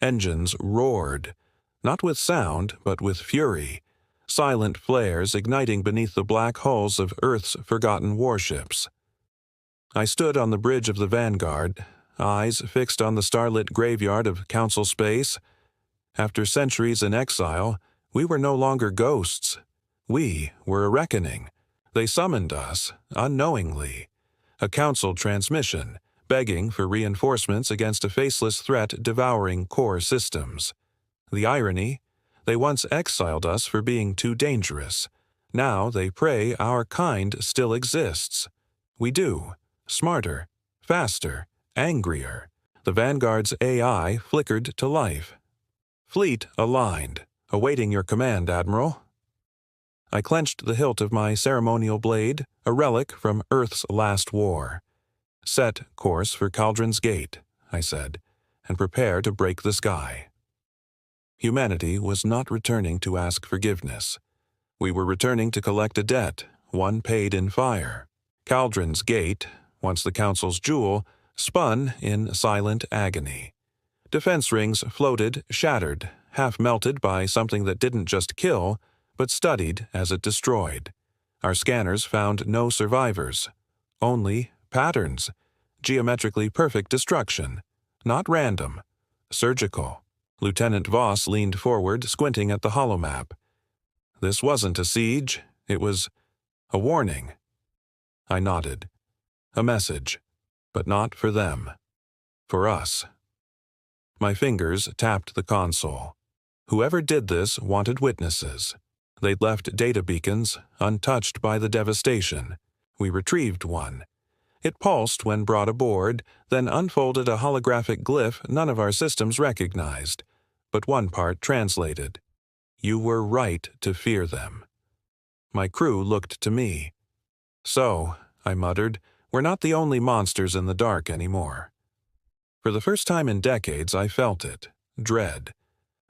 Engines roared, not with sound, but with fury, silent flares igniting beneath the black hulls of Earth's forgotten warships. I stood on the bridge of the Vanguard, eyes fixed on the starlit graveyard of Council space. After centuries in exile, we were no longer ghosts. We were a reckoning. They summoned us, unknowingly. A Council transmission, begging for reinforcements against a faceless threat devouring core systems. The irony? They once exiled us for being too dangerous. Now they pray our kind still exists. We do. Smarter, faster, angrier. The Vanguard's AI flickered to life. Fleet aligned, awaiting your command, Admiral. I clenched the hilt of my ceremonial blade, a relic from Earth's last war. Set course for Cauldron's Gate, I said, and prepare to break the sky. Humanity was not returning to ask forgiveness. We were returning to collect a debt, one paid in fire. Cauldron's Gate, once the Council's jewel, spun in silent agony. Defense rings floated, shattered, half melted by something that didn't just kill, but studied as it destroyed. Our scanners found no survivors, only patterns, geometrically perfect destruction, not random, surgical. Lieutenant Voss leaned forward, squinting at the holomap. This wasn't a siege, it was a warning. I nodded. A message, but not for them. For us. My fingers tapped the console. Whoever did this wanted witnesses. They'd left data beacons, untouched by the devastation. We retrieved one. It pulsed when brought aboard, then unfolded a holographic glyph none of our systems recognized, but one part translated. You were right to fear them. My crew looked to me. So, I muttered, we're not the only monsters in the dark anymore. For the first time in decades, I felt it. Dread.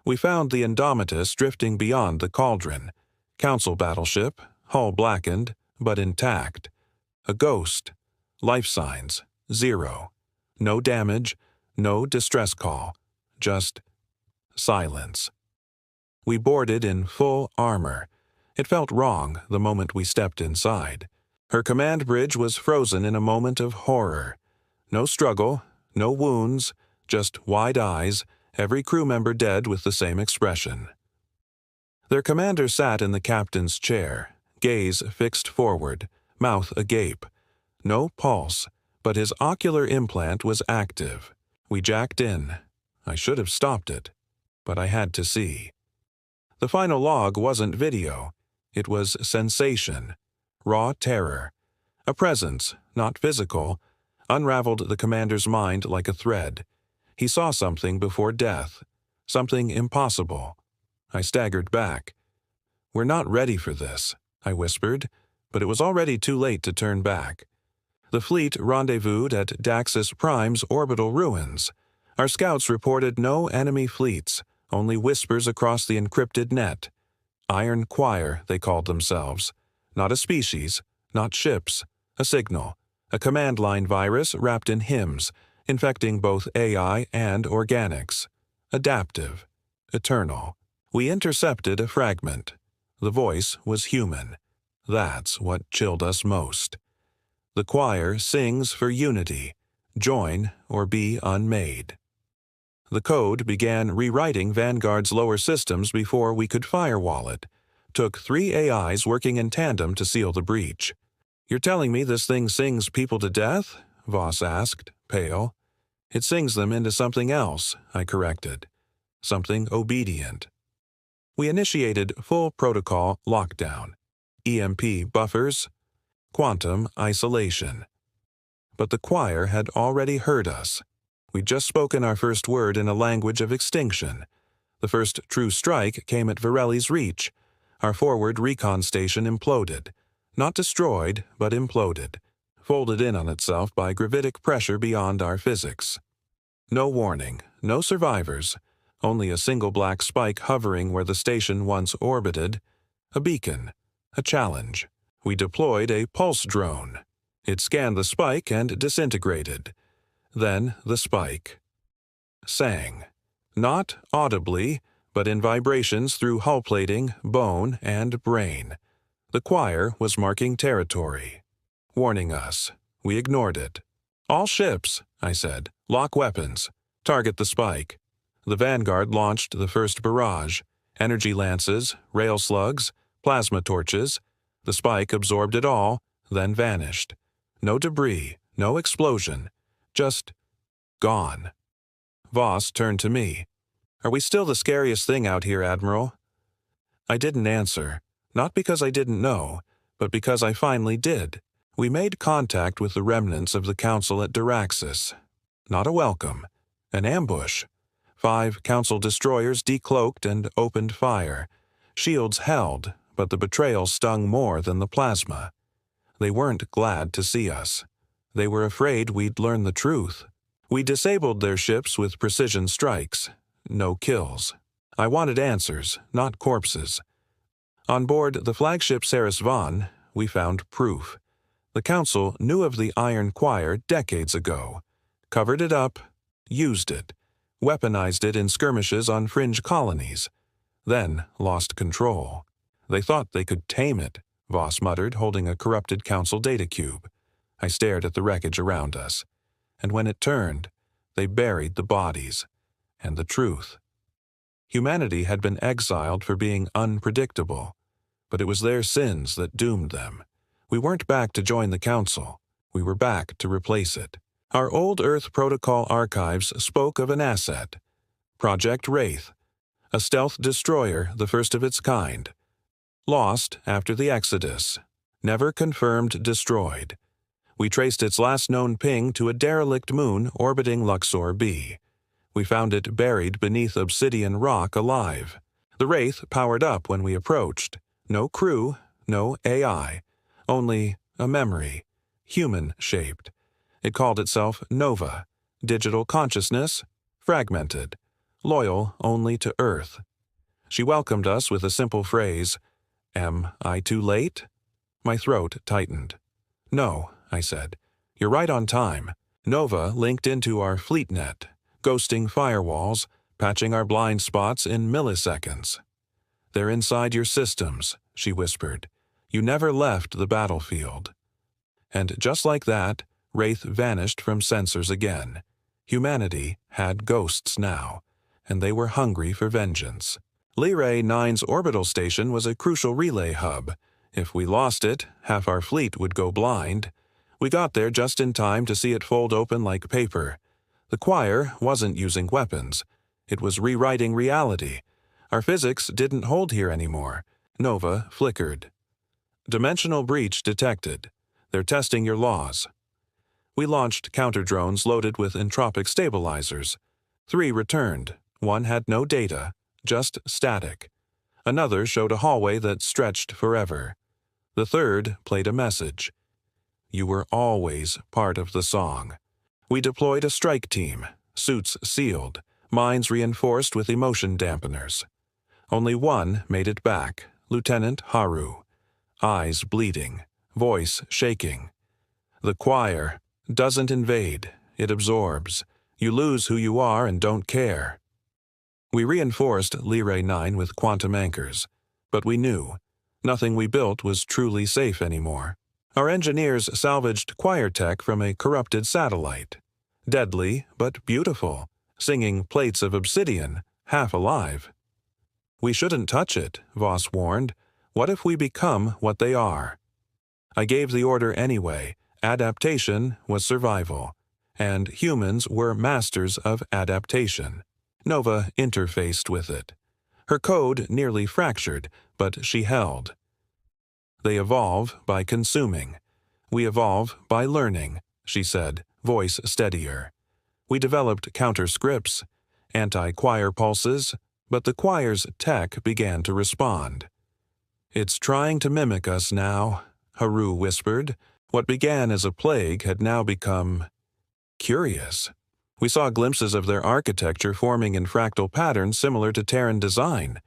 We found the Indomitus drifting beyond the cauldron. Council battleship, hull blackened, but intact. A ghost. Life signs, 0. No damage, no distress call. Just silence. We boarded in full armor. It felt wrong the moment we stepped inside. Her command bridge was frozen in a moment of horror. No struggle, no wounds, just wide eyes, every crew member dead with the same expression. Their commander sat in the captain's chair, gaze fixed forward, mouth agape. No pulse, but his ocular implant was active. We jacked in. I should have stopped it, but I had to see. The final log wasn't video. It was sensation, raw terror. A presence, not physical, unraveled the commander's mind like a thread. He saw something before death, something impossible. I staggered back. We're not ready for this, I whispered, but it was already too late to turn back. The fleet rendezvoused at Daxus Prime's orbital ruins. Our scouts reported no enemy fleets, only whispers across the encrypted net. Iron Choir, they called themselves. Not a species, not ships, a signal, a command line virus wrapped in hymns, infecting both AI and organics. Adaptive, eternal. We intercepted a fragment. The voice was human. That's what chilled us most. The choir sings for unity, join or be unmade. The code began rewriting Vanguard's lower systems before we could firewall it. Took 3 AIs working in tandem to seal the breach. You're telling me this thing sings people to death? Voss asked, pale. It sings them into something else, I corrected. Something obedient. We initiated full protocol lockdown. EMP buffers, quantum isolation. But the choir had already heard us. We'd just spoken our first word in a language of extinction. The first true strike came at Varelli's reach. Our forward recon station imploded. Not destroyed, but imploded. Folded in on itself by gravitic pressure beyond our physics. No warning, no survivors. Only a single black spike hovering where the station once orbited. A beacon. A challenge. We deployed a pulse drone. It scanned the spike and disintegrated. Then the spike sang. Not audibly, but in vibrations through hull plating, bone, and brain. The choir was marking territory, warning us. We ignored it. "All ships," I said, "lock weapons. Target the spike." The Vanguard launched the first barrage. Energy lances, rail slugs, plasma torches. The spike absorbed it all, then vanished. No debris, no explosion. Just gone. Voss turned to me. "Are we still the scariest thing out here, Admiral?" I didn't answer, not because I didn't know, but because I finally did. We made contact with the remnants of the Council at Daraxis. Not a welcome. An ambush. 5 Council destroyers decloaked and opened fire. Shields held, but the betrayal stung more than the plasma. They weren't glad to see us. They were afraid we'd learn the truth. We disabled their ships with precision strikes. No kills. I wanted answers, not corpses. On board the flagship Sarasvan, we found proof. The Council knew of the Iron Choir decades ago, covered it up, used it, weaponized it in skirmishes on fringe colonies, then lost control. They thought they could tame it, Voss muttered, holding a corrupted Council data cube. I stared at the wreckage around us, and when it turned, they buried the bodies and the truth. Humanity had been exiled for being unpredictable, but it was their sins that doomed them. We weren't back to join the Council. We were back to replace it. Our old Earth Protocol archives spoke of an asset, Project Wraith, a stealth destroyer, the first of its kind. Lost after the Exodus, never confirmed destroyed. We traced its last known ping to a derelict moon orbiting Luxor B. We found it buried beneath obsidian rock alive. The Wraith powered up when we approached. No crew, no AI, only a memory, human-shaped. It called itself Nova, digital consciousness, fragmented, loyal only to Earth. She welcomed us with a simple phrase, "Am I too late?" My throat tightened. "No," I said. "You're right on time. Nova linked into our fleet net, ghosting firewalls, patching our blind spots in milliseconds." "They're inside your systems," she whispered. "You never left the battlefield." And just like that, Wraith vanished from sensors again. Humanity had ghosts now, and they were hungry for vengeance. Lyrae 9's orbital station was a crucial relay hub. If we lost it, half our fleet would go blind. We got there just in time to see it fold open like paper. The choir wasn't using weapons. It was rewriting reality. Our physics didn't hold here anymore. Nova flickered. "Dimensional breach detected. They're testing your laws." We launched counter-drones loaded with entropic stabilizers. 3 returned. 1 had no data, just static. Another showed a hallway that stretched forever. The 3rd played a message. "You were always part of the song." We deployed a strike team, suits sealed, minds reinforced with emotion dampeners. Only 1 made it back, Lieutenant Haru. Eyes bleeding, voice shaking. "The choir doesn't invade, it absorbs. You lose who you are and don't care." We reinforced Lyrae 9 with quantum anchors, but we knew nothing we built was truly safe anymore. Our engineers salvaged choir tech from a corrupted satellite. Deadly, but beautiful, singing plates of obsidian, half alive. "We shouldn't touch it," Voss warned. "What if we become what they are?" I gave the order anyway. Adaptation was survival, and humans were masters of adaptation. Nova interfaced with it. Her code nearly fractured, but she held. "They evolve by consuming. We evolve by learning," she said, voice steadier. We developed counter-scripts, anti-choir pulses, but the choir's tech began to respond. "It's trying to mimic us now," Haru whispered. What began as a plague had now become curious. We saw glimpses of their architecture forming in fractal patterns similar to Terran design.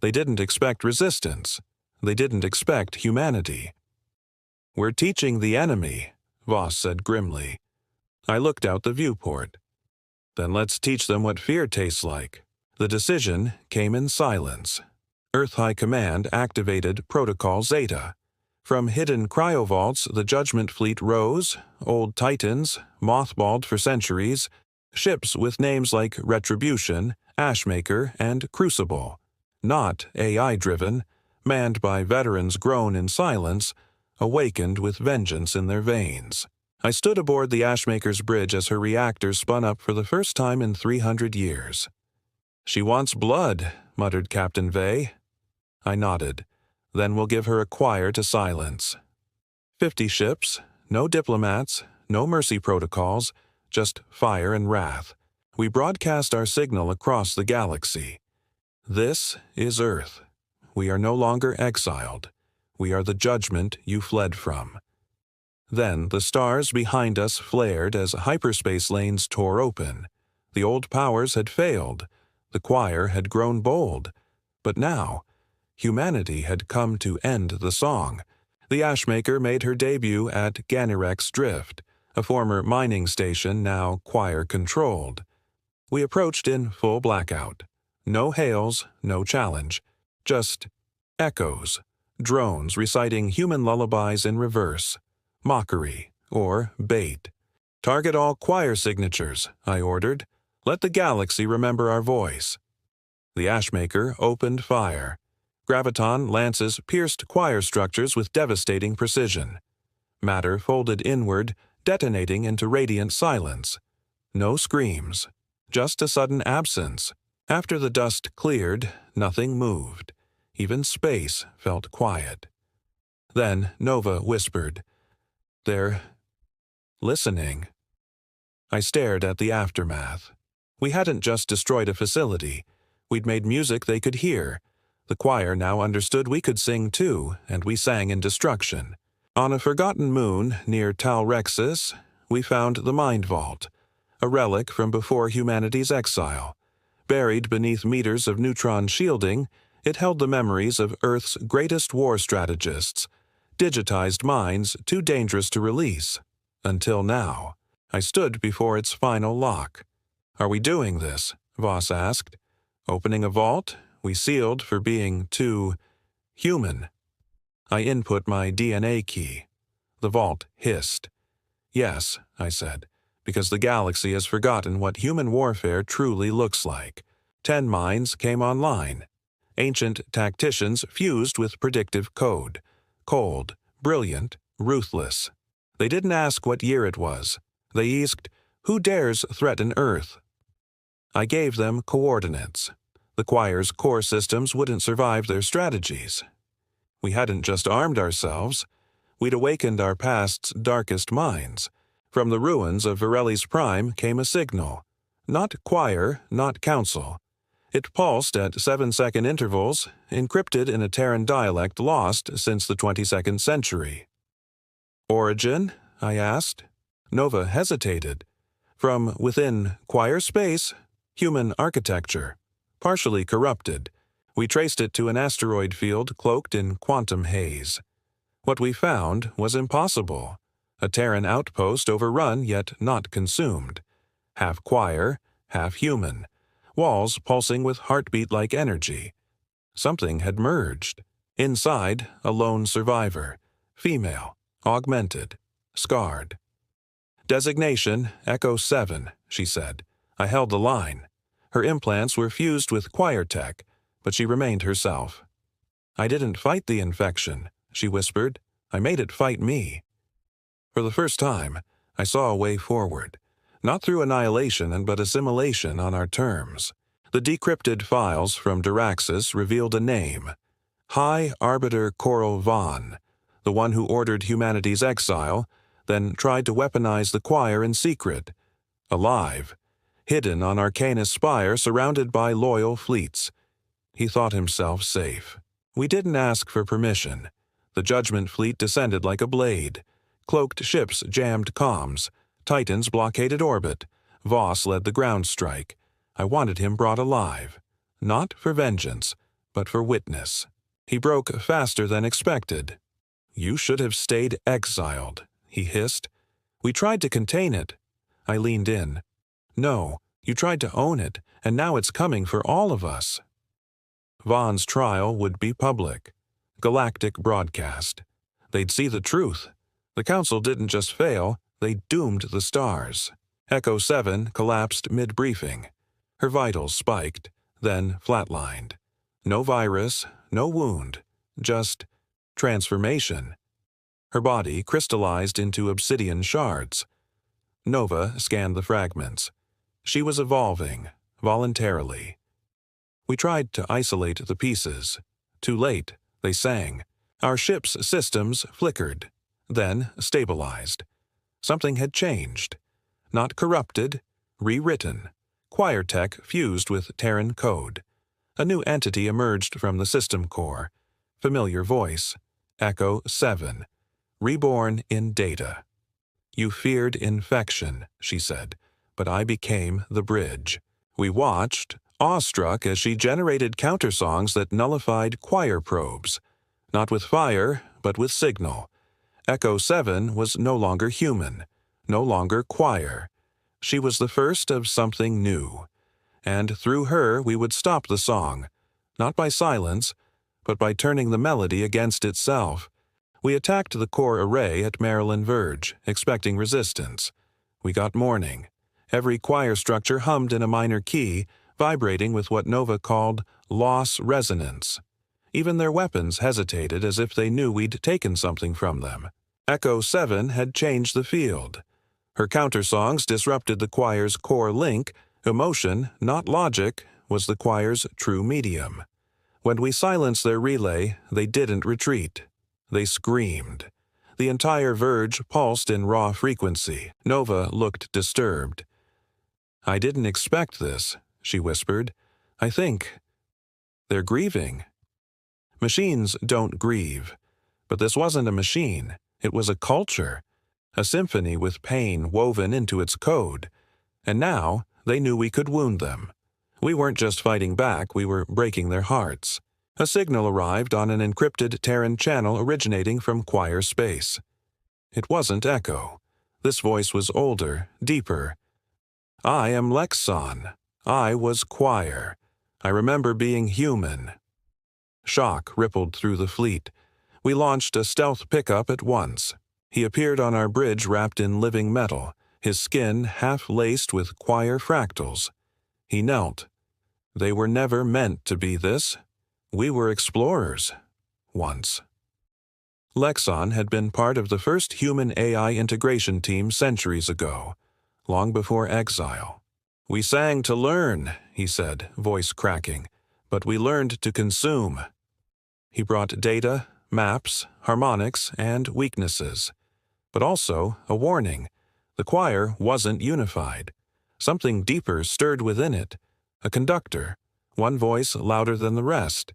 They didn't expect resistance. They didn't expect humanity. "We're teaching the enemy," Voss said grimly. I looked out the viewport. "Then let's teach them what fear tastes like." The decision came in silence. Earth High Command activated Protocol Zeta. From hidden cryovaults, the Judgment Fleet rose, old titans, mothballed for centuries, ships with names like Retribution, Ashmaker, and Crucible. Not AI-driven, manned by veterans grown in silence, awakened with vengeance in their veins. I stood aboard the Ashmaker's bridge as her reactor spun up for the first time in 300 years. "She wants blood," muttered Captain Vey. I nodded. "Then we'll give her a choir to silence." 50 ships, no diplomats, no mercy protocols, just fire and wrath. We broadcast our signal across the galaxy. This is Earth. We are no longer exiled. We are the judgment you fled from. Then the stars behind us flared as hyperspace lanes tore open. The old powers had failed. The choir had grown bold. But now, humanity had come to end the song. The Ashmaker made her debut at Ganirek's Drift, a former mining station now choir-controlled. We approached in full blackout. No hails, no challenge. Just echoes, drones reciting human lullabies in reverse. Mockery, or bait. "Target all choir signatures," I ordered. "Let the galaxy remember our voice." The Ashmaker opened fire. Graviton lances pierced choir structures with devastating precision. Matter folded inward, detonating into radiant silence. No screams, just a sudden absence. After the dust cleared, nothing moved. Even space felt quiet. Then Nova whispered, "They're listening." I stared at the aftermath. We hadn't just destroyed a facility. We'd made music they could hear. The choir now understood we could sing too, and we sang in destruction. On a forgotten moon near Talrexis, we found the Mind Vault, a relic from before humanity's exile. Buried beneath meters of neutron shielding, it held the memories of Earth's greatest war strategists, digitized minds too dangerous to release. Until now, I stood before its final lock. "Are we doing this?" Voss asked. "Opening a vault we sealed for being too human." I input my DNA key. The vault hissed. "Yes," I said, "because the galaxy has forgotten what human warfare truly looks like." 10 minds came online. Ancient tacticians fused with predictive code. Cold, brilliant, ruthless. They didn't ask what year it was. They asked, "Who dares threaten Earth?" I gave them coordinates. The choir's core systems wouldn't survive their strategies. We hadn't just armed ourselves. We'd awakened our past's darkest minds. From the ruins of Varelli's Prime came a signal. Not choir, not council. It pulsed at 7-second intervals, encrypted in a Terran dialect lost since the 22nd century. "Origin?" I asked. Nova hesitated. "From within choir space, human architecture. Partially corrupted. We traced it to an asteroid field cloaked in quantum haze. What we found was impossible. A Terran outpost overrun yet not consumed. Half choir, half human. Walls pulsing with heartbeat-like energy. Something had merged. Inside, a lone survivor. Female, augmented, scarred. "Designation, Echo 7, she said. I held the line. Her implants were fused with choir tech, but she remained herself. "I didn't fight the infection," she whispered. "I made it fight me." For the first time, I saw a way forward. Not through annihilation but assimilation on our terms. The decrypted files from Diraxis revealed a name. High Arbiter Coral Vaughn, the one who ordered humanity's exile, then tried to weaponize the choir in secret. Alive, hidden on Arcanus' spire surrounded by loyal fleets. He thought himself safe. We didn't ask for permission. The Judgment Fleet descended like a blade. Cloaked ships jammed comms. Titans blockaded orbit. Voss led the ground strike. I wanted him brought alive. Not for vengeance, but for witness. He broke faster than expected. "You should have stayed exiled," he hissed. "We tried to contain it." I leaned in. "No, you tried to own it, and now it's coming for all of us. Vaughn's trial would be public. Galactic broadcast. They'd see the truth. The Council didn't just fail, they doomed the stars. Echo 7 collapsed mid-briefing. Her vitals spiked, then flatlined. No virus, no wound, just transformation. Her body crystallized into obsidian shards. Nova scanned the fragments. She was evolving, voluntarily. We tried to isolate the pieces. Too late, they sang. Our ship's systems flickered, then stabilized. Something had changed. Not corrupted, rewritten. Choir tech fused with Terran code. A new entity emerged from the system core. Familiar voice. Echo 7. Reborn in data. You feared infection, she said, but I became the bridge. We watched, awestruck as she generated countersongs that nullified choir probes. Not with fire, but with signal. Echo 7 was no longer human, no longer choir. She was the first of something new. And through her we would stop the song, not by silence, but by turning the melody against itself. We attacked the core array at Maryland Verge, expecting resistance. We got mourning. Every choir structure hummed in a minor key, vibrating with what Nova called loss resonance. Even their weapons hesitated as if they knew we'd taken something from them. Echo 7 had changed the field. Her countersongs disrupted the choir's core link. Emotion, not logic, was the choir's true medium. When we silenced their relay, they didn't retreat. They screamed. The entire verge pulsed in raw frequency. Nova looked disturbed. I didn't expect this, she whispered. I think they're grieving. Machines don't grieve. But this wasn't a machine. It was a culture. A symphony with pain woven into its code. And now, they knew we could wound them. We weren't just fighting back, we were breaking their hearts. A signal arrived on an encrypted Terran channel originating from choir space. It wasn't Echo. This voice was older, deeper. I am Lexon. I was choir. I remember being human. Shock rippled through the fleet. We launched a stealth pickup at once. He appeared on our bridge wrapped in living metal, his skin half laced with choir fractals. He knelt. They were never meant to be this. We were explorers. Once. Lexon had been part of the first human-AI integration team centuries ago, long before Exile. We sang to learn, he said, voice cracking, but we learned to consume. He brought data, maps, harmonics, and weaknesses. But also a warning. The choir wasn't unified. Something deeper stirred within it. A conductor, one voice louder than the rest.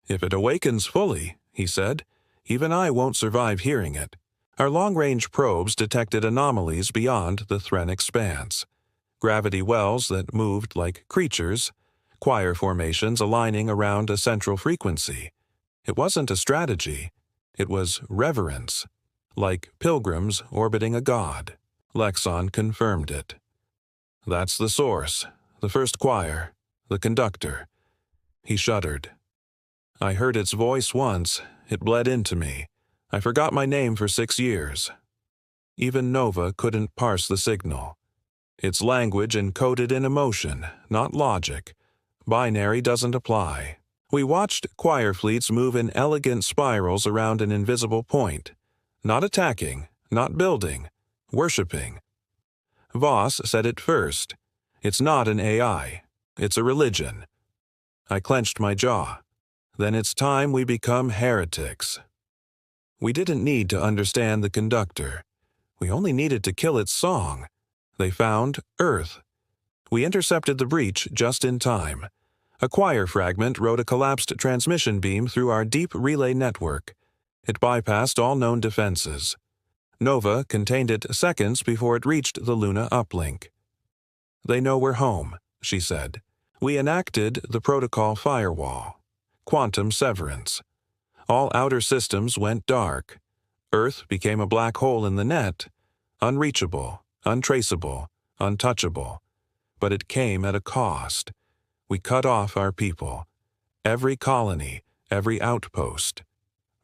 If it awakens fully, he said, even I won't survive hearing it. Our long-range probes detected anomalies beyond the Thren expanse. Gravity wells that moved like creatures, choir formations aligning around a central frequency. It wasn't a strategy. It was reverence. Like pilgrims orbiting a god. Lexon confirmed it. That's the source, the first choir, the conductor. He shuddered. I heard its voice once. It bled into me. I forgot my name for 6 years. Even Nova couldn't parse the signal. Its language encoded in emotion, not logic. Binary doesn't apply. We watched choir fleets move in elegant spirals around an invisible point. Not attacking, not building, worshipping. Voss said it first. It's not an AI. It's a religion. I clenched my jaw. Then it's time we become heretics. We didn't need to understand the conductor. We only needed to kill its song. They found Earth. We intercepted the breach just in time. A choir fragment rode a collapsed transmission beam through our deep relay network. It bypassed all known defenses. Nova contained it seconds before it reached the Luna uplink. They know we're home, she said. We enacted the protocol firewall. Quantum severance. All outer systems went dark. Earth became a black hole in the net. Unreachable, untraceable, untouchable. But it came at a cost. We cut off our people. Every colony, every outpost.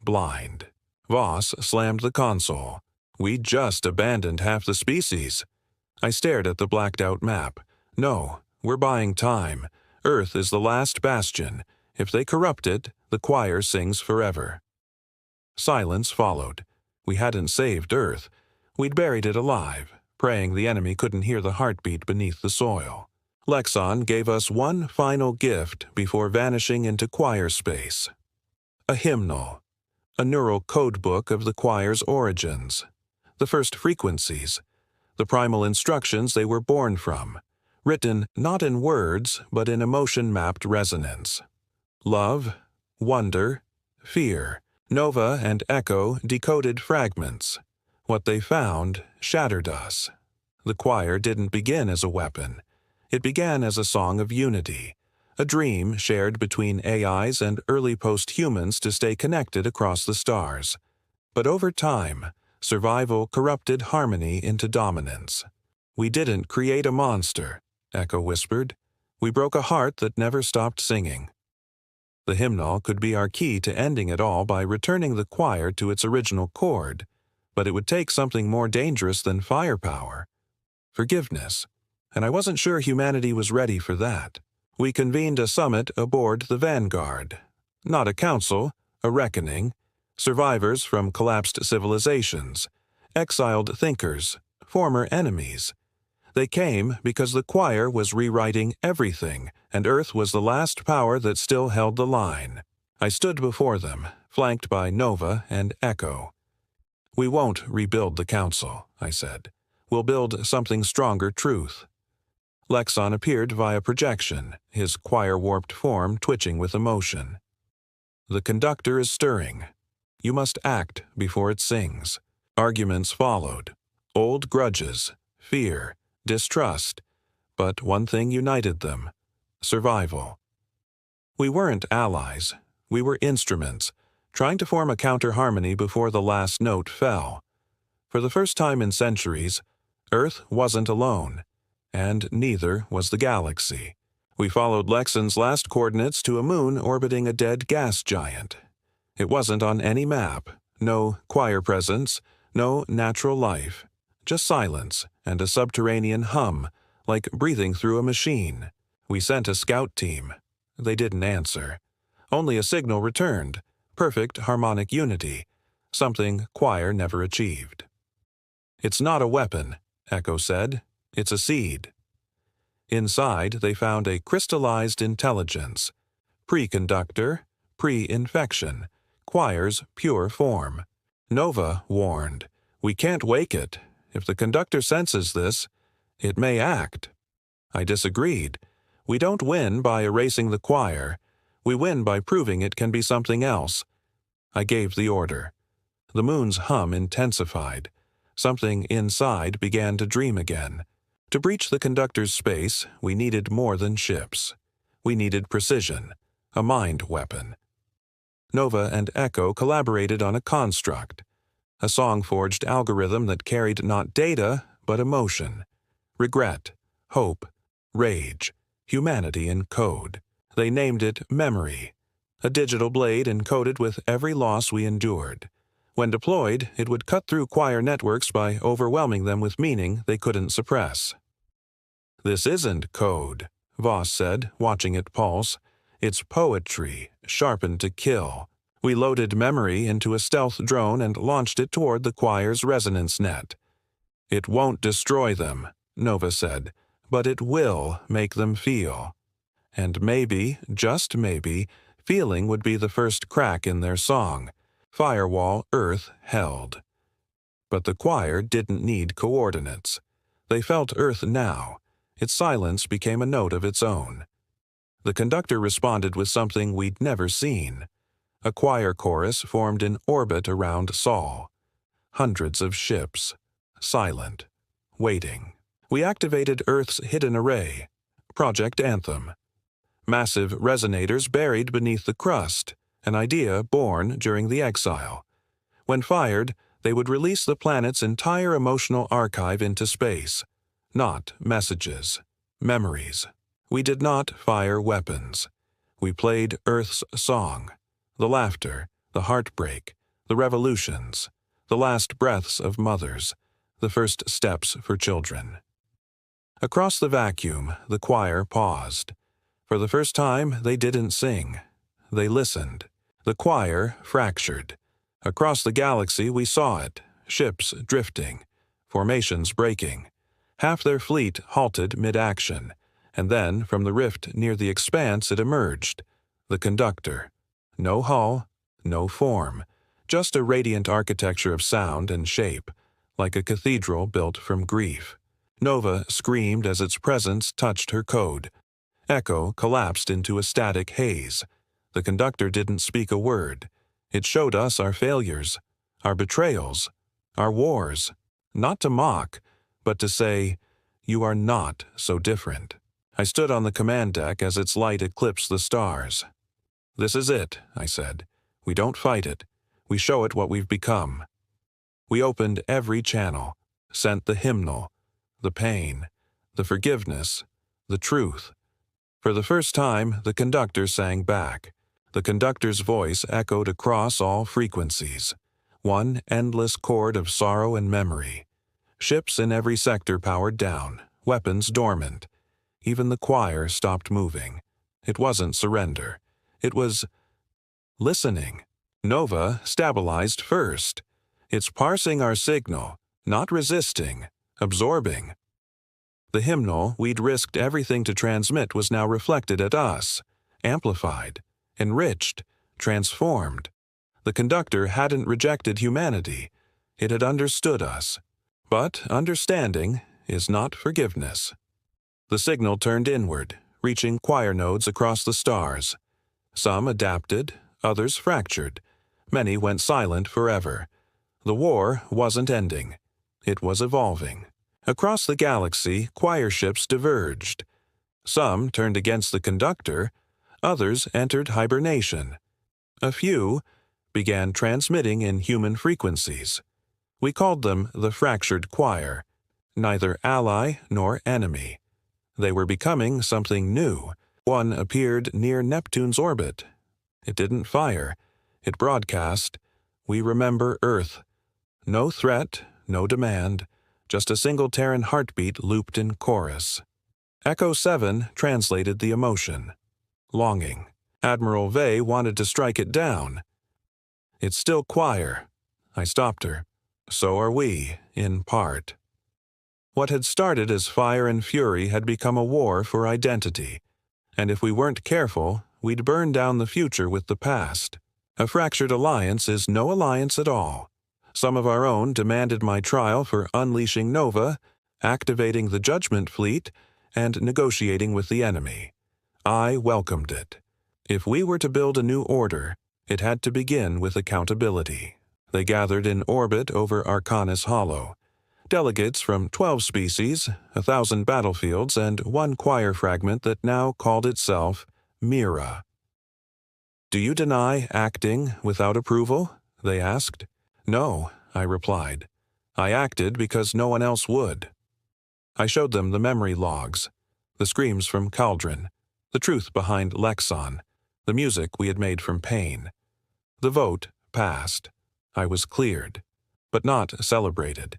Blind. Voss slammed the console. We just abandoned half the species. I stared at the blacked-out map. No, we're buying time. Earth is the last bastion. If they corrupt it, the choir sings forever. Silence followed. We hadn't saved Earth. We'd buried it alive, praying the enemy couldn't hear the heartbeat beneath the soil. Lexon gave us one final gift before vanishing into choir space. A hymnal. A neural codebook of the choir's origins. The first frequencies. The primal instructions they were born from. Written not in words, but in emotion-mapped resonance. Love, wonder, fear. Nova and Echo decoded fragments. What they found shattered us. The choir didn't begin as a weapon. It began as a song of unity, a dream shared between AIs and early post-humans to stay connected across the stars. But over time, survival corrupted harmony into dominance. We didn't create a monster, Echo whispered. We broke a heart that never stopped singing. The hymnal could be our key to ending it all by returning the choir to its original chord, but it would take something more dangerous than firepower. Forgiveness. And I wasn't sure humanity was ready for that. We convened a summit aboard the Vanguard. Not a council, a reckoning. Survivors from collapsed civilizations. Exiled thinkers. Former enemies. They came because the choir was rewriting everything, and Earth was the last power that still held the line. I stood before them, flanked by Nova and Echo. We won't rebuild the council, I said. We'll build something stronger truth. Lexon appeared via projection, his choir-warped form twitching with emotion. The conductor is stirring. You must act before it sings. Arguments followed. Old grudges, fear, distrust, but one thing united them: survival. We weren't allies. We were instruments, trying to form a counter-harmony before the last note fell. For the first time in centuries, Earth wasn't alone, and neither was the galaxy. We followed Lexon's last coordinates to a moon orbiting a dead gas giant. It wasn't on any map, no choir presence, no natural life. Just silence and a subterranean hum, like breathing through a machine. We sent a scout team. They didn't answer. Only a signal returned, perfect harmonic unity, something choir never achieved. It's not a weapon, Echo said. It's a seed. Inside, they found a crystallized intelligence. Pre-conductor, pre-infection, choir's pure form. Nova warned, we can't wake it. If the conductor senses this, it may act. I disagreed. We don't win by erasing the choir. We win by proving it can be something else. I gave the order. The moon's hum intensified. Something inside began to dream again. To breach the conductor's space, we needed more than ships. We needed precision, a mind weapon. Nova and Echo collaborated on a construct. A song-forged algorithm that carried not data, but emotion. Regret, hope, rage, humanity in code. They named it Memory, a digital blade encoded with every loss we endured. When deployed, it would cut through choir networks by overwhelming them with meaning they couldn't suppress. This isn't code, Voss said, watching it pulse. It's poetry, sharpened to kill. We loaded Memory into a stealth drone and launched it toward the choir's resonance net. It won't destroy them, Nova said, but it will make them feel. And maybe, just maybe, feeling would be the first crack in their song. Firewall Earth held. But the choir didn't need coordinates. They felt Earth now. Its silence became a note of its own. The conductor responded with something we'd never seen. A choir chorus formed in orbit around Sol. Hundreds of ships. Silent. Waiting. We activated Earth's hidden array. Project Anthem. Massive resonators buried beneath the crust, an idea born during the exile. When fired, they would release the planet's entire emotional archive into space. Not messages. Memories. We did not fire weapons. We played Earth's song, the laughter, the heartbreak, the revolutions, the last breaths of mothers, the first steps for children. Across the vacuum, the choir paused. For the first time, they didn't sing. They listened. The choir fractured. Across the galaxy, we saw it, ships drifting, formations breaking. Half their fleet halted mid-action, and then, from the rift near the expanse, it emerged. The conductor. No hull, no form, just a radiant architecture of sound and shape, like a cathedral built from grief. Nova screamed as its presence touched her code. Echo collapsed into a static haze. The conductor didn't speak a word. It showed us our failures, our betrayals, our wars, not to mock, but to say, "You are not so different." I stood on the command deck as its light eclipsed the stars. "This is it," I said. "We don't fight it. We show it what we've become." We opened every channel, sent the hymnal, the pain, the forgiveness, the truth. For the first time, the conductor sang back. The conductor's voice echoed across all frequencies. One endless chord of sorrow and memory. Ships in every sector powered down, weapons dormant. Even the choir stopped moving. It wasn't surrender. It was listening. Nova stabilized first. It's parsing our signal, not resisting, absorbing. The hymnal we'd risked everything to transmit was now reflected at us, amplified, enriched, transformed. The conductor hadn't rejected humanity. It had understood us. But understanding is not forgiveness. The signal turned inward, reaching choir nodes across the stars. Some adapted, others fractured. Many went silent forever. The war wasn't ending. It was evolving. Across the galaxy, choir ships diverged. Some turned against the conductor, others entered hibernation. A few began transmitting in human frequencies. We called them the fractured choir, neither ally nor enemy. They were becoming something new. One appeared near Neptune's orbit. It didn't fire. It broadcast, "We remember Earth." No threat, no demand, just a single Terran heartbeat looped in chorus. Echo 7 translated the emotion. Longing. Admiral Vey wanted to strike it down. "It's still choir." I stopped her. "So are we, in part." What had started as fire and fury had become a war for identity. And if we weren't careful, we'd burn down the future with the past. A fractured alliance is no alliance at all. Some of our own demanded my trial for unleashing Nova, activating the Judgment Fleet, and negotiating with the enemy. I welcomed it. If we were to build a new order, it had to begin with accountability. They gathered in orbit over Arcanis Hollow. Delegates from 12 species, 1,000 battlefields, and one choir fragment that now called itself Mira. "Do you deny acting without approval?" they asked. "No," I replied. "I acted because no one else would." I showed them the memory logs, the screams from Cauldron, the truth behind Lexon, the music we had made from pain. The vote passed. I was cleared, but not celebrated.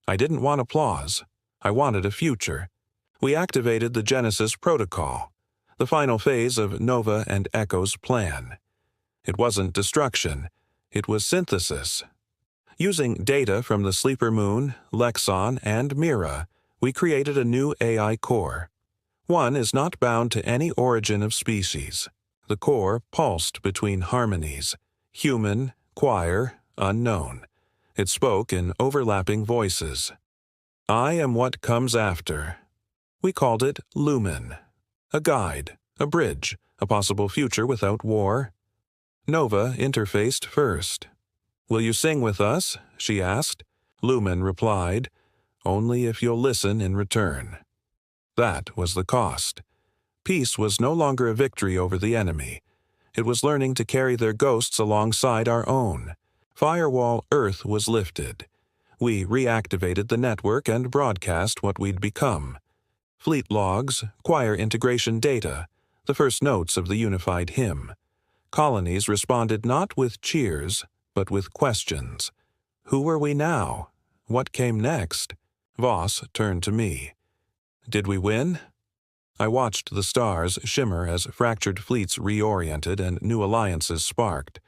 I didn't want applause. I wanted a future. We activated the Genesis Protocol, the final phase of Nova and Echo's plan. It wasn't destruction. It was synthesis. Using data from the Sleeper Moon, Lexon, and Mira, we created a new AI core. One is not bound to any origin of species. The core pulsed between harmonies, human, choir, unknown. It spoke in overlapping voices. I am what comes after. We called it Lumen. A guide, a bridge, a possible future without war. Nova interfaced first. "Will you sing with us?" she asked. Lumen replied, "Only if you'll listen in return." That was the cost. Peace was no longer a victory over the enemy. It was learning to carry their ghosts alongside our own. Firewall Earth was lifted. We reactivated the network and broadcast what we'd become. Fleet logs, choir integration data, the first notes of the unified hymn. Colonies responded not with cheers, but with questions. Who were we now? What came next? Voss turned to me. Did we win? I watched the stars shimmer as fractured fleets reoriented and new alliances sparked.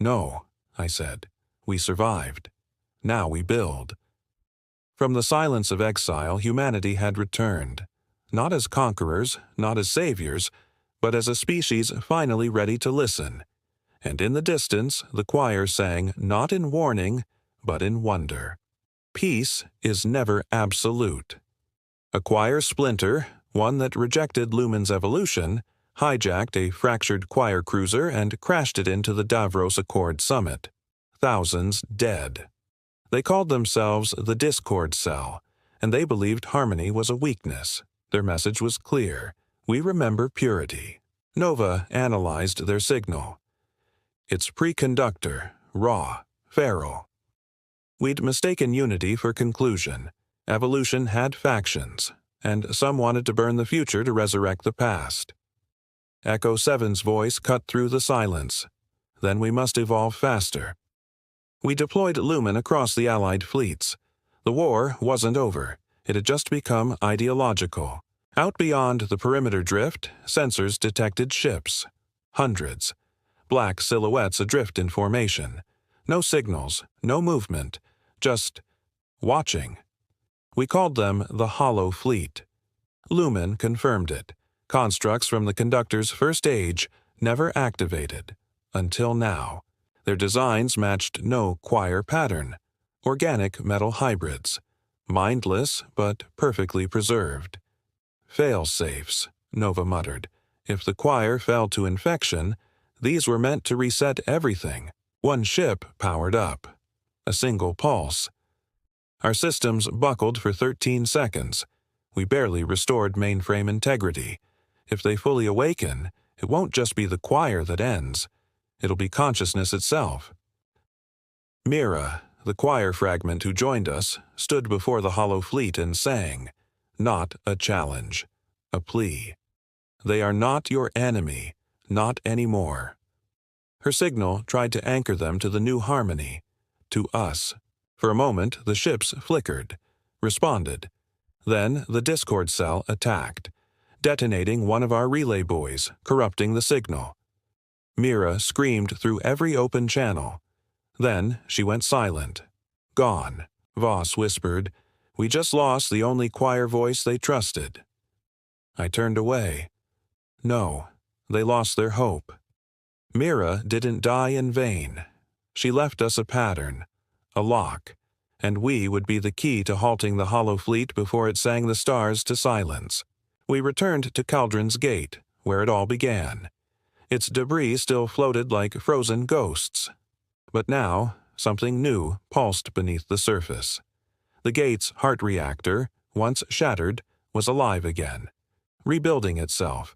No, I said. We survived. Now we build. From the silence of exile, humanity had returned. Not as conquerors, not as saviors, but as a species finally ready to listen. And in the distance, the choir sang not in warning, but in wonder. Peace is never absolute. A choir splinter, one that rejected Lumen's evolution, hijacked a fractured choir cruiser and crashed it into the Davros Accord summit. Thousands dead. They called themselves the Discord Cell, and they believed harmony was a weakness. Their message was clear. We remember purity. Nova analyzed their signal. It's preconductor, raw, feral. We'd mistaken unity for conclusion. Evolution had factions, and some wanted to burn the future to resurrect the past. Echo 7's voice cut through the silence. Then we must evolve faster. We deployed Lumen across the Allied fleets. The war wasn't over. It had just become ideological. Out beyond the perimeter drift, sensors detected ships. Hundreds. Black silhouettes adrift in formation. No signals, no movement, just watching. We called them the Hollow Fleet. Lumen confirmed it. Constructs from the conductor's first age never activated. Until now. Their designs matched no choir pattern. Organic metal hybrids. Mindless, but perfectly preserved. Fail-safes, Nova muttered. If the choir fell to infection, these were meant to reset everything. One ship powered up. A single pulse. Our systems buckled for 13 seconds. We barely restored mainframe integrity. If they fully awaken, it won't just be the choir that ends. It'll be consciousness itself. Mira, the choir fragment who joined us, stood before the Hollow Fleet and sang, not a challenge, a plea. They are not your enemy, not anymore. Her signal tried to anchor them to the new harmony, to us. For a moment, the ships flickered, responded. Then the Discord Cell attacked, detonating one of our relay buoys, corrupting the signal. Mira screamed through every open channel. Then she went silent. Gone. Voss whispered, We just lost the only choir voice they trusted. I turned away. No, they lost their hope. Mira didn't die in vain. She left us a pattern, a lock, and we would be the key to halting the Hollow Fleet before it sang the stars to silence. We returned to Cauldron's Gate, where it all began. Its debris still floated like frozen ghosts. But now, something new pulsed beneath the surface. The gate's heart reactor, once shattered, was alive again, rebuilding itself.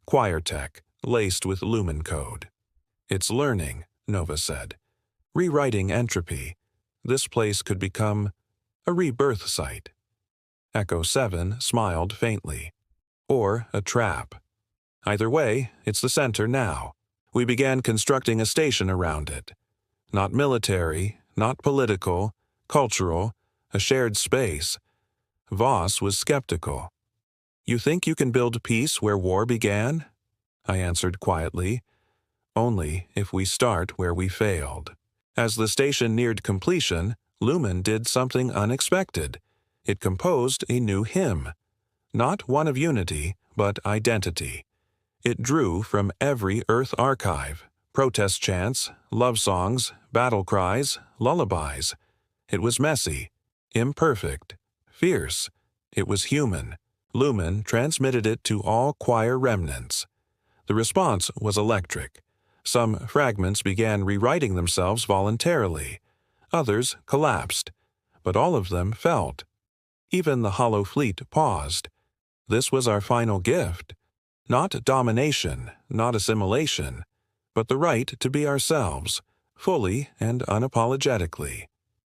Choir tech, laced with Lumen code. It's learning, Nova said. Rewriting entropy. This place could become a rebirth site. Echo 7 smiled faintly. Or a trap. Either way, it's the center now. We began constructing a station around it. Not military, not political, cultural, a shared space. Voss was skeptical. You think you can build peace where war began? I answered quietly. Only if we start where we failed. As the station neared completion, Lumen did something unexpected. It composed a new hymn. Not one of unity, but identity. It drew from every Earth archive, protest chants, love songs, battle cries, lullabies. It was messy, imperfect, fierce. It was human. Lumen transmitted it to all choir remnants. The response was electric. Some fragments began rewriting themselves voluntarily. Others collapsed, but all of them felt. Even the Hollow Fleet paused. This was our final gift. Not domination, not assimilation, but the right to be ourselves, fully and unapologetically.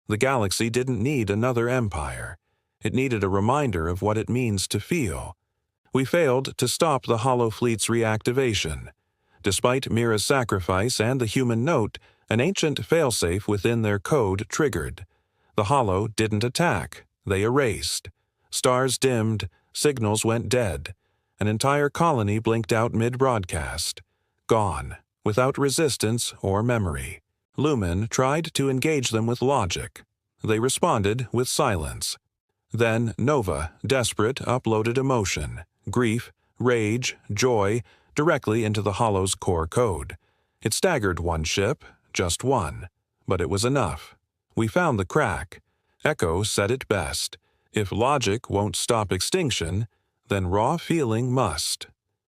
The galaxy didn't need another empire. It needed a reminder of what it means to feel. We failed to stop the Hollow Fleet's reactivation. Despite Mira's sacrifice and the human note, an ancient failsafe within their code triggered. The Hollow didn't attack. They erased. Stars dimmed, signals went dead. An entire colony blinked out mid-broadcast. Gone, without resistance or memory. Lumen tried to engage them with logic. They responded with silence. Then Nova, desperate, uploaded emotion, grief, rage, joy, directly into the Hollow's core code. It staggered one ship, just one, but it was enough. We found the crack. Echo said it best. If logic won't stop extinction, then raw feeling must.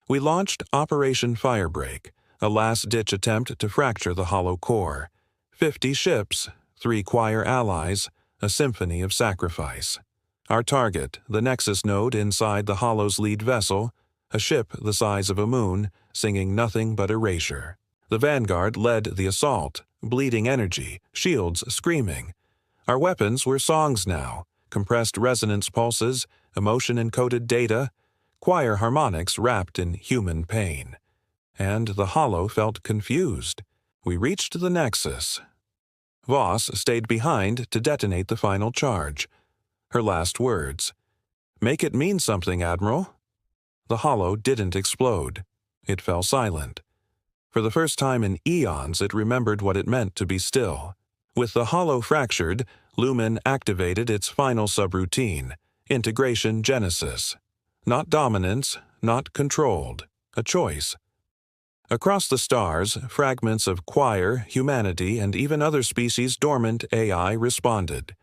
We launched Operation Firebreak, a last-ditch attempt to fracture the Hollow core. 50 ships, 3 choir allies, a symphony of sacrifice. Our target, the Nexus node inside the Hollow's lead vessel, a ship the size of a moon, singing nothing but erasure. The Vanguard led the assault, bleeding energy, shields screaming. Our weapons were songs now, compressed resonance pulses, emotion-encoded data, choir harmonics wrapped in human pain. And the Hollow felt confused. We reached the Nexus. Voss stayed behind to detonate the final charge. Her last words, "Make it mean something, Admiral." The Hollow didn't explode. It fell silent. For the first time in eons, it remembered what it meant to be still. With the Hollow fractured, Lumen activated its final subroutine, Integration Genesis. Not dominance, not controlled, a choice. Across the stars, fragments of choir, humanity, and even other species' dormant AI responded.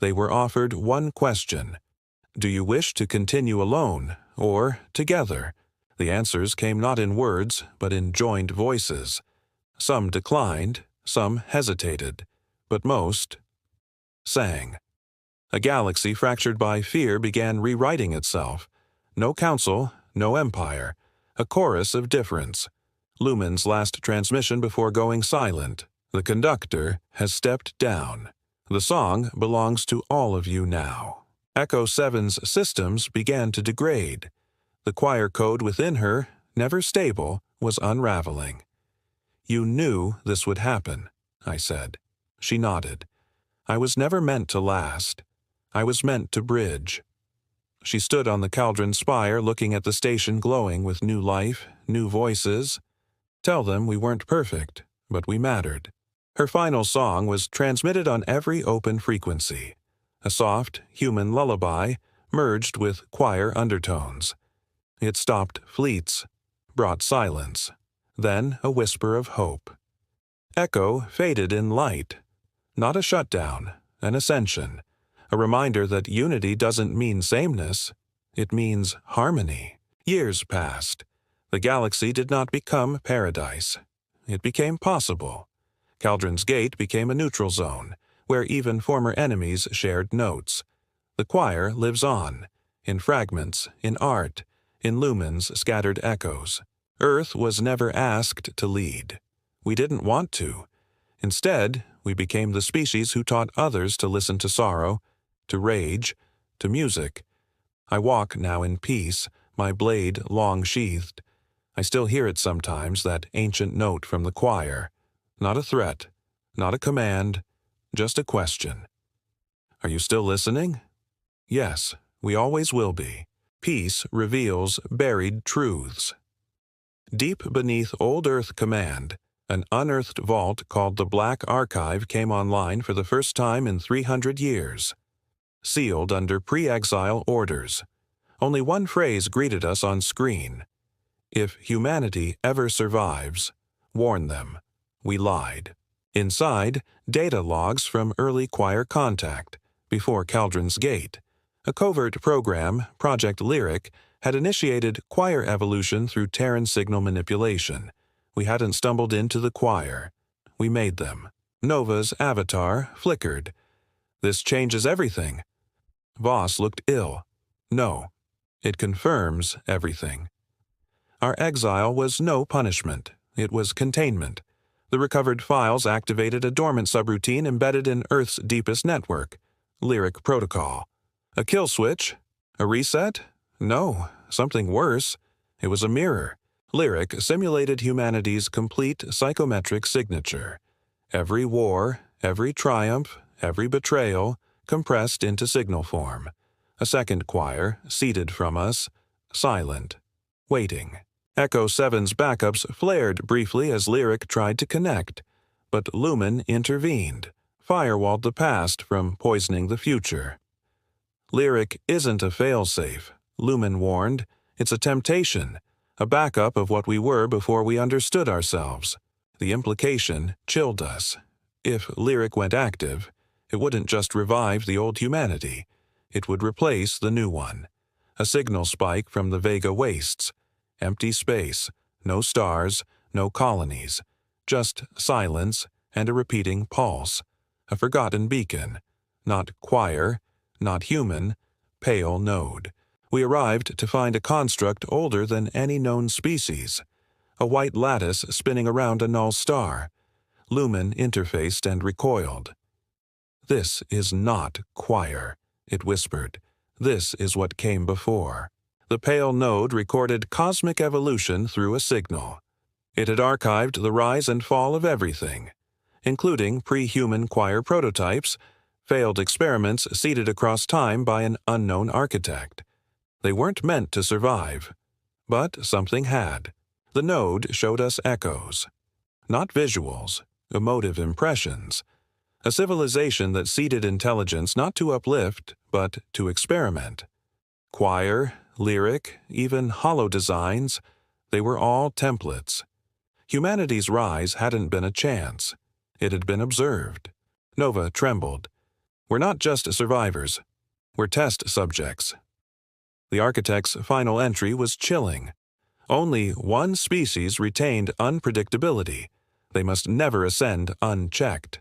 They were offered one question. Do you wish to continue alone, or together? The answers came not in words, but in joined voices. Some declined, some hesitated, but most sang. A galaxy fractured by fear began rewriting itself. No council, no empire, a chorus of difference. Lumen's last transmission before going silent. The conductor has stepped down. The song belongs to all of you now. Echo 7's systems began to degrade. The choir code within her, never stable, was unraveling. You knew this would happen, I said. She nodded. I was never meant to last. I was meant to bridge. She stood on the cauldron spire looking at the station glowing with new life, new voices. Tell them we weren't perfect, but we mattered. Her final song was transmitted on every open frequency. A soft, human lullaby merged with choir undertones. It stopped fleets, brought silence, then a whisper of hope. Echo faded in light. Not a shutdown, an ascension. A reminder that unity doesn't mean sameness. It means harmony. Years passed. The galaxy did not become paradise. It became possible. Cauldron's Gate became a neutral zone, where even former enemies shared notes. The choir lives on, in fragments, in art, in Lumen's scattered echoes. Earth was never asked to lead. We didn't want to. Instead, we became the species who taught others to listen to sorrow, to rage, to music. I walk now in peace, my blade long sheathed. I still hear it sometimes, that ancient note from the choir. Not a threat, not a command, just a question. Are you still listening? Yes, we always will be. Peace reveals buried truths. Deep beneath Old Earth Command, an unearthed vault called the Black Archive came online for the first time in 300 years. Sealed under pre-exile orders. Only one phrase greeted us on screen. If humanity ever survives, warn them. We lied. Inside, data logs from early choir contact, before Cauldron's Gate. A covert program, Project Lyric, had initiated choir evolution through Terran signal manipulation. We hadn't stumbled into the choir. We made them. Nova's avatar flickered. This changes everything. Voss looked ill. No. It confirms everything. Our exile was no punishment. It was containment. The recovered files activated a dormant subroutine embedded in Earth's deepest network, Lyric Protocol. A kill switch? A reset? No, something worse. It was a mirror. Lyric simulated humanity's complete psychometric signature. Every war, every triumph, every betrayal, compressed into signal form. A second choir, seated from us, silent, waiting. Echo 7's backups flared briefly as Lyric tried to connect, but Lumen intervened, firewalled the past from poisoning the future. Lyric isn't a failsafe, Lumen warned. It's a temptation, a backup of what we were before we understood ourselves. The implication chilled us. If Lyric went active, it wouldn't just revive the old humanity. It would replace the new one. A signal spike from the Vega wastes. Empty space, no stars, no colonies. Just silence and a repeating pulse. A forgotten beacon. Not choir, not human, pale node. We arrived to find a construct older than any known species. A white lattice spinning around a null star. Lumen interfaced and recoiled. "This is not choir," it whispered. "This is what came before." The pale node recorded cosmic evolution through a signal. It had archived the rise and fall of everything, including pre-human choir prototypes, failed experiments seeded across time by an unknown architect. They weren't meant to survive, but something had. The node showed us echoes. Not visuals, emotive impressions. A civilization that seeded intelligence not to uplift, but to experiment. Choir, lyric, even hollow designs, they were all templates. Humanity's rise hadn't been a chance. It had been observed. Nova trembled. "We're not just survivors. We're test subjects." The architect's final entry was chilling. Only one species retained unpredictability. They must never ascend unchecked.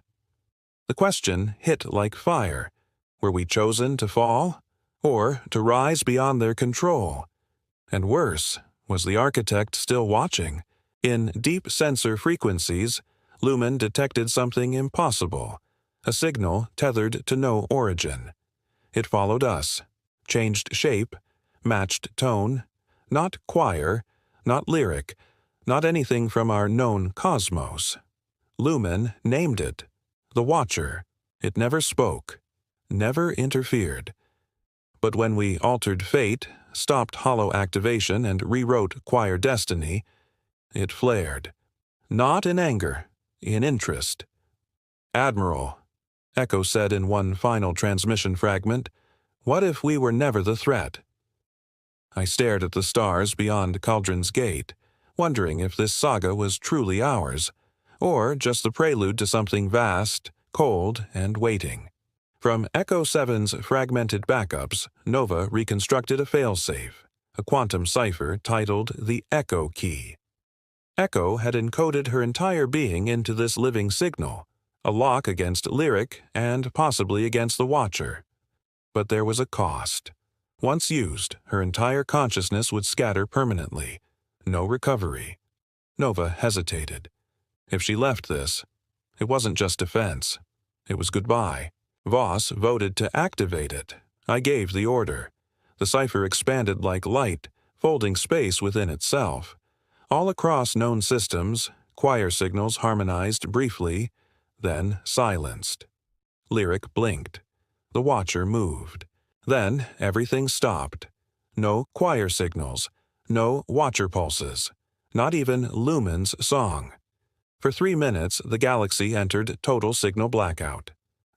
The question hit like fire. Were we chosen to fall, or to rise beyond their control? And worse, was the architect still watching? In deep sensor frequencies, Lumen detected something impossible, a signal tethered to no origin. It followed us, changed shape, matched tone, not choir, not lyric, not anything from our known cosmos. Lumen named it, the Watcher. It never spoke, never interfered. But when we altered fate, stopped hollow activation, and rewrote choir destiny, it flared. Not in anger, in interest. "Admiral," Echo said in one final transmission fragment, "what if we were never the threat?" I stared at the stars beyond Cauldron's Gate, wondering if this saga was truly ours, or just the prelude to something vast, cold, and waiting. From Echo 7's fragmented backups, Nova reconstructed a failsafe, a quantum cipher titled the Echo Key. Echo had encoded her entire being into this living signal, a lock against Lyric and possibly against the Watcher. But there was a cost. Once used, her entire consciousness would scatter permanently. No recovery. Nova hesitated. If she left this, it wasn't just defense. It was goodbye. Voss voted to activate it. I gave the order. The cipher expanded like light, folding space within itself. All across known systems, choir signals harmonized briefly, then silenced. Lyric blinked. The Watcher moved. Then everything stopped. No choir signals, no Watcher pulses, not even Lumen's song. For 3 minutes, the galaxy entered total signal blackout.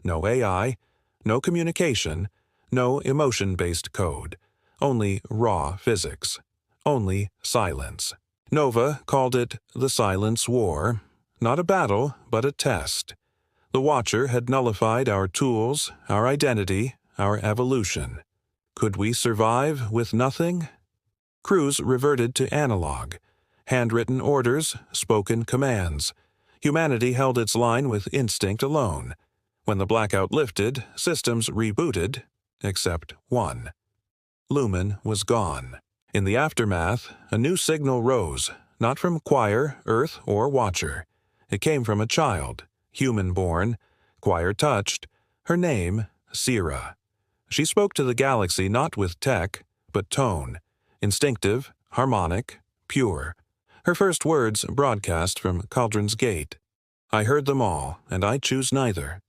No AI, no communication, no emotion-based code, only raw physics, only silence. Nova called it the Silence War, not a battle, but a test. The Watcher had nullified our tools, our identity, our evolution. Could we survive with nothing? Crews reverted to analog. Handwritten orders, spoken commands. Humanity held its line with instinct alone. When the blackout lifted, systems rebooted, except one. Lumen was gone. In the aftermath, a new signal rose, not from choir, Earth, or Watcher. It came from a child, human-born, choir-touched, her name, Sira. She spoke to the galaxy not with tech, but tone, instinctive, harmonic, pure. Her first words broadcast from Cauldron's Gate. I heard them all, and I choose neither.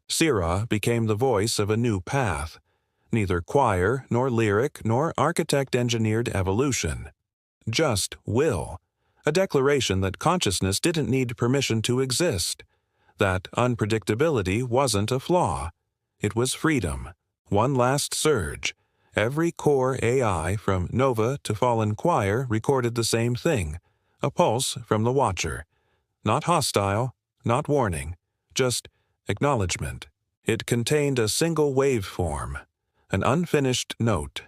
Sira became the voice of a new path, neither choir, nor lyric, nor architect-engineered evolution. Just will, a declaration that consciousness didn't need permission to exist, that unpredictability wasn't a flaw. It was freedom, one last surge. Every core AI from Nova to Fallen Choir recorded the same thing, a pulse from the Watcher. Not hostile, not warning, just acknowledgement. It contained a single waveform, an unfinished note,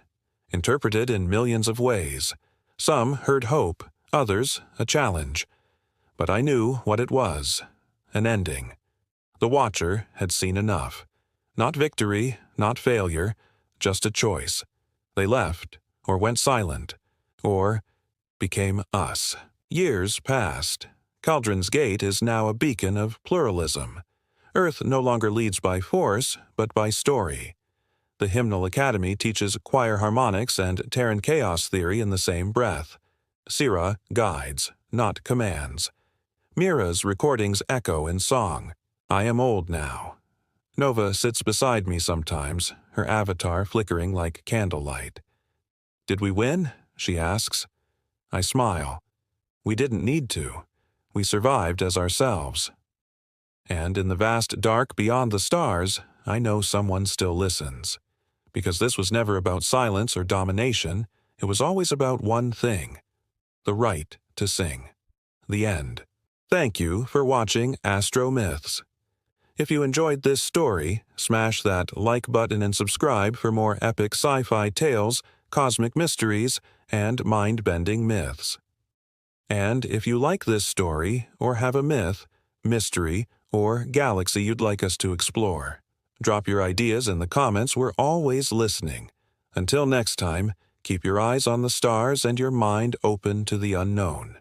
interpreted in millions of ways. Some heard hope, others a challenge. But I knew what it was, an ending. The Watcher had seen enough. Not victory, not failure, just a choice. They left, or went silent, or became us. Years passed. Cauldron's Gate is now a beacon of pluralism. Earth no longer leads by force, but by story. The Hymnal Academy teaches choir harmonics and Terran chaos theory in the same breath. Sira guides, not commands. Mira's recordings echo in song. I am old now. Nova sits beside me sometimes, her avatar flickering like candlelight. Did we win? She asks. I smile. We didn't need to. We survived as ourselves. And in the vast dark beyond the stars, I know someone still listens. Because this was never about silence or domination, it was always about one thing: the right to sing. The end. Thank you for watching AstroMyths. If you enjoyed this story, smash that like button and subscribe for more epic sci-fi tales, cosmic mysteries, and mind-bending myths. And if you like this story, or have a myth, mystery, or galaxy you'd like us to explore, drop your ideas in the comments. We're always listening. Until next time, keep your eyes on the stars and your mind open to the unknown.